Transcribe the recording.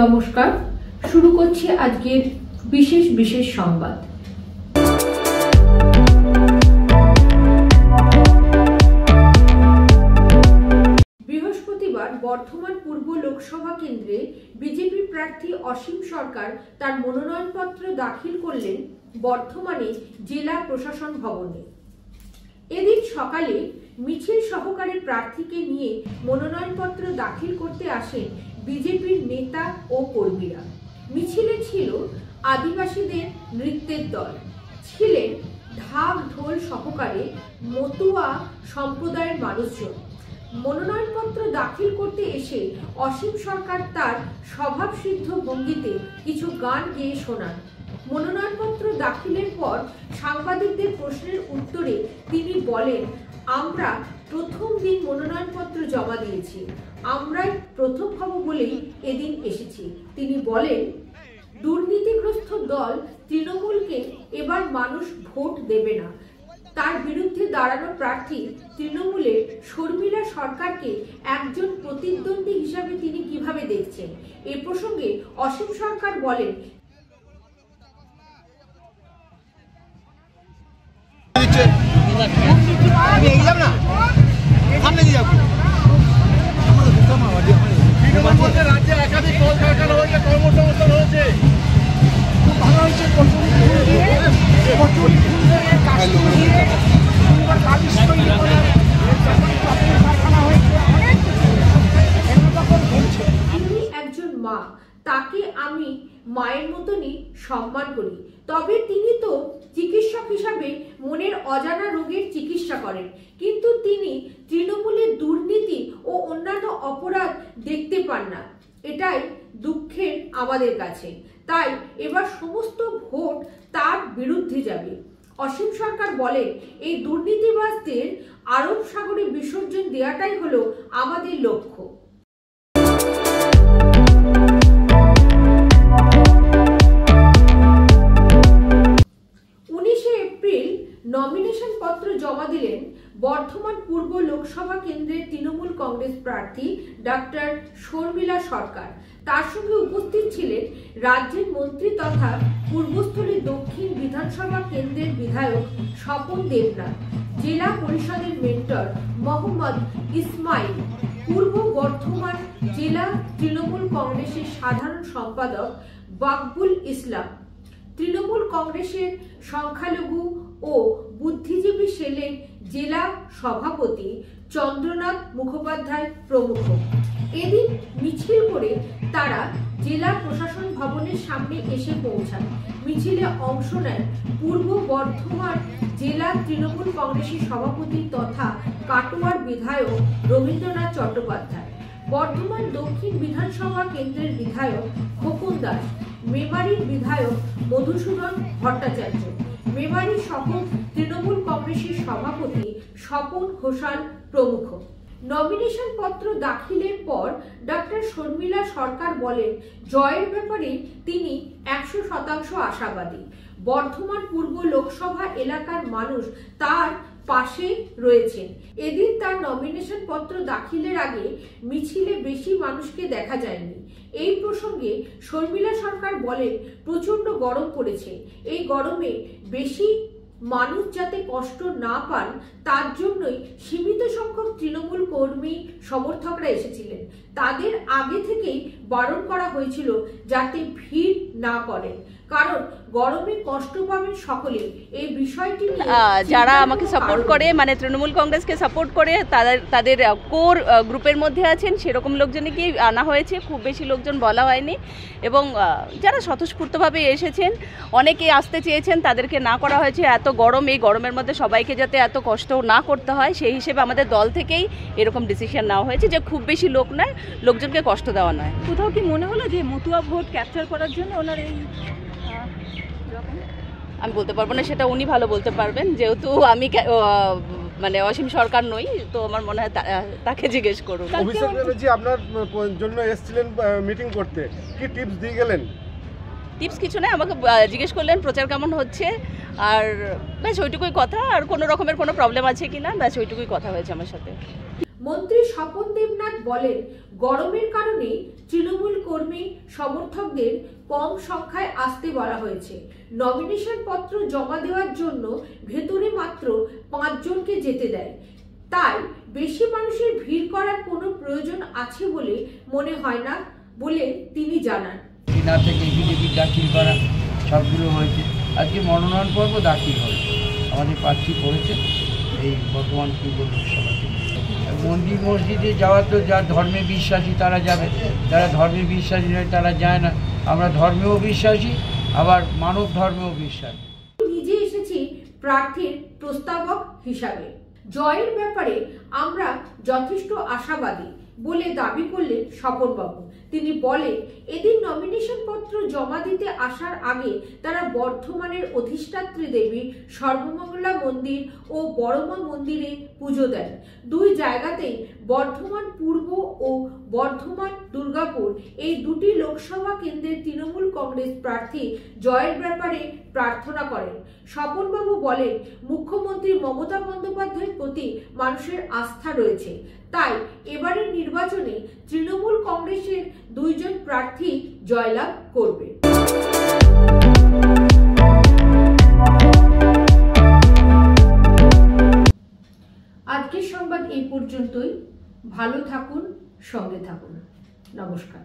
নমস্কার, শুরু করছি আজকের বিশেষ সংবাদ। বৃহস্পতিবার বর্ধমান পূর্ব লোকসভা কেন্দ্রে বিজেপি প্রার্থী অসীম সরকার তার মনোনয়নপত্র দাখিল করলেন বর্ধমানে জেলা প্রশাসন ভবনে। এদিন সকালে মিছিল সহকারে প্রার্থীকে নিয়ে মনোনয়নপত্র দাখিল করতে আসেন বিজেপির নেতা ও কর্মীরা। মিছিলে ছিল আদিবাসীদের নৃত্যের দল, ছিলেন ঢাক ঢোল সহকারে মতুয়া সম্প্রদায়ের মানুষজন। মনোনয়নপত্র দাখিল করতে এসে অসীম সরকার তার স্বভাবসিদ্ধ ভঙ্গিতে কিছু গান গেয়ে শোনান। মনোনয়নপত্র দাখিলের পর সাংবাদিকদের প্রশ্নের উত্তরে তিনি বলেন, আমরা প্রথম দিন মনোনয়নপত্র জমা দিয়েছি, আমরাই প্রথম হব বলেই এদিন এসেছি। তিনি বলেন, দুর্নীতিগ্রস্ত দল তৃণমূলকে এবার মানুষ ভোট দেবে না। তার বিরুদ্ধে দাঁড়ানো প্রার্থী তৃণমূলের শর্মিলা সরকারকে একজন প্রতিদ্বন্দ্বী হিসাবে তিনি কিভাবে দেখছেন। এ প্রসঙ্গে অসীম সরকার বলেন, রাজ্যে একাধিক কলকারখানা হয়েছে, কর্মসংস্থান হয়েছে, খুব ভালো হয়েছে। তিনি একজন মা, তাকে আমি মায়ের মতনই সম্মান করি। তবে তিনি তো চিকিৎসক হিসাবে মনের অজানা রোগের চিকিৎসা করেন, কিন্তু তিনি তৃণমূলের দুর্নীতি ও অন্যান্য অপরাধ দেখতে পান না। এটাই দুঃখের আমাদের কাছে। তাই এবার সমস্ত ভোট তার বিরুদ্ধে যাবে। অসীম সরকার বলেন, এই দুর্নীতিবাজদের আরব সাগরে বিসর্জন দেওয়াটাই হলো আমাদের লক্ষ্য। 19 এপ্রিল নমিনেশন পত্র জমা দিলেন বর্ধমান পূর্ব লোকসভা কেন্দ্রের তৃণমূল কংগ্রেস প্রার্থী ডক্টর শর্মিলা সরকার। তার সঙ্গে উপস্থিত ছিলেন রাজ্যের মন্ত্রী তথা পূর্বস্থলী দক্ষিণ বিধানসভা কেন্দ্রের বিধায়ক স্বপন দেবনাথ, জেলা পরিষদের মেন্টর মোহাম্মদ ইসমাইল, পূর্ব বর্ধমান জেলা তৃণমূল কংগ্রেসের সাধারণ সম্পাদক বাকবুল ইসলাম, তৃণমূল কংগ্রেসের সংখ্যালঘু ও বুদ্ধিজীবী সেলের জেলা সভাপতি চন্দ্রনাথ মুখোপাধ্যায় প্রমুখ। এদিন মিছিল করে তারা জেলা প্রশাসন ভবনের সামনে এসে পৌঁছান। মিছিলে অংশ নেন পূর্ব বর্ধমান জেলা তৃণমূল কংগ্রেসের সভাপতি তথা কাটোয়ার বিধায়ক রবীন্দ্রনাথ চট্টোপাধ্যায়, বর্ধমান দক্ষিণ বিধানসভা কেন্দ্রের বিধায়ক খোকন দাস, মেমারির বিধায়ক মধুসূদন ভট্টাচার্য, মেমারি সহ তৃণমূল কংগ্রেসের সভাপতি স্বপন ঘোষাল প্রমুখ। নমিনেশন পত্র দাখিলের পর ডক্টর শর্মিলা সরকার বলেন, জয়ের ব্যাপারে তিনি 100% আশাবাদী। বর্ধমান পূর্ব লোকসভা এলাকার মানুষ তার পাশে রয়েছেন। এদিন তার নমিনেশন পত্র দাখিলের আগে মিছিলে বেশি মানুষকে দেখা যায়নি। এই প্রসঙ্গে শর্মিলা সরকার বলেন, প্রচন্ড গরম পড়েছে, এই গরমে বেশি মানুষ যাতে কষ্ট না পান তার জন্যই সীমিত সংখ্যক তৃণমূল কর্মী সমর্থকরা এসেছিলেন। তাদের আগে থেকেই বারণ করা হয়েছিল যাতে ভিড় না করেন, কারণ গরমে কষ্ট পাবেন সকলে। এই বিষয়টি যারা আমাকে সাপোর্ট করে, মানে তৃণমূল কংগ্রেসকে সাপোর্ট করে, তাদের কোর গ্রুপের মধ্যে আছেন সেরকম লোকজনকেই আনা হয়েছে, খুব বেশি লোকজন বলা হয়নি। এবং যারা স্বতঃস্ফূর্তভাবে এসেছেন, অনেকে আসতে চেয়েছেন, তাদেরকে না করা হয়েছে। এত গরম, এই গরমের মধ্যে সবাইকে যাতে এত কষ্ট না করতে হয় সেই হিসেবে আমাদের দল থেকেই এরকম ডিসিশন নেওয়া হয়েছে যে খুব বেশি লোক নয়, লোকজনকে কষ্ট দেওয়া নয়। কোথাও কি মনে হলো যে মতুয়া ভোট ক্যাপচার করার জন্য ওনার এই? আমি বলতে পারবো না, সেটা উনি ভালো বলতে পারবেন, যেহেতু আমি মানে অসীম সরকার নই, তো আমার মনে হয় তাকে জিজ্ঞেস করুন। অভিষেক ব্যানার্জি আপনার জন্য এসেছিলেন মিটিং করতে, কি টিপস দিয়ে গেলেন? টিপস কিছু নয়, আমাকে জিজ্ঞেস করলেন প্রচার কেমন হচ্ছে, আর ব্যাস ওইটুকুই কথা। আর কোনো রকমের কোনো প্রবলেম আছে কিনা, ব্যাস ওইটুকুই কথা হয়েছে আমার সাথে। মন্ত্রী স্বপন দেবনাথ বলেন, গরমের কারণে তৃণমূল কর্মী সমর্থকদের কম সংখ্যায় আসতে বলা হয়েছে। নমিনেশন পত্র জমা দেওয়ার জন্য ভেতরে মাত্র 5 জনকে যেতে দেয়, তাই বেশি মানুষের ভিড় করার কোনো প্রয়োজন আছে বলে মনে হয় না বলে তিনি জানান। না থেকে এফিডেভিট দাখিল করা সবগুলো হয়েছে। আজকে মনোনয়ন পর্ব দাখিল হবে। আমাদের প্রার্থী পড়েছে এই বর্তমান পূর্ব লোকসভাতে। মন্দির মসজিদে যাওয়া তো যার ধর্মে বিশ্বাসী তারা যাবে, যারা ধর্মে বিশ্বাসী নয় তারা যায় না। আমরা ধর্মেও বিশ্বাসী, আবার মানব ধর্মেও বিশ্বাসী। নিজে এসেছি প্রার্থীর প্রস্তাবক হিসাবে। জয়ের ব্যাপারে আমরা যথেষ্ট আশাবাদী বলে দাবি করলেন স্বপনবাবু। তিনি বলেন, এদিন নমিনেশন পত্র জমা দিতে আসার আগে তারা বর্ধমানের অধিষ্ঠাত্রী দেবী সর্বমঙ্গলা মন্দির ও বড়মা মন্দিরে পুজো দেন। দুই জায়গাতেই বর্ধমান পূর্ব ও বর্ধমান দুর্গাপুর এই দুটি লোকসভা কেন্দ্রের তৃণমূল কংগ্রেস প্রার্থী জয়ের ব্যাপারে প্রার্থনা করেন। স্বপনবাবু বলেন, মুখ্যমন্ত্রী মমতা বন্দ্যোপাধ্যায়ের প্রতি মানুষের আস্থা রয়েছে, তাই এবারের নির্বাচনে তৃণমূল কংগ্রেসের 2 জন প্রার্থী জয়লাভ করবে। আজকের সংবাদ এই পর্যন্তই। ভালো থাকুন, সঙ্গে থাকুন। নমস্কার।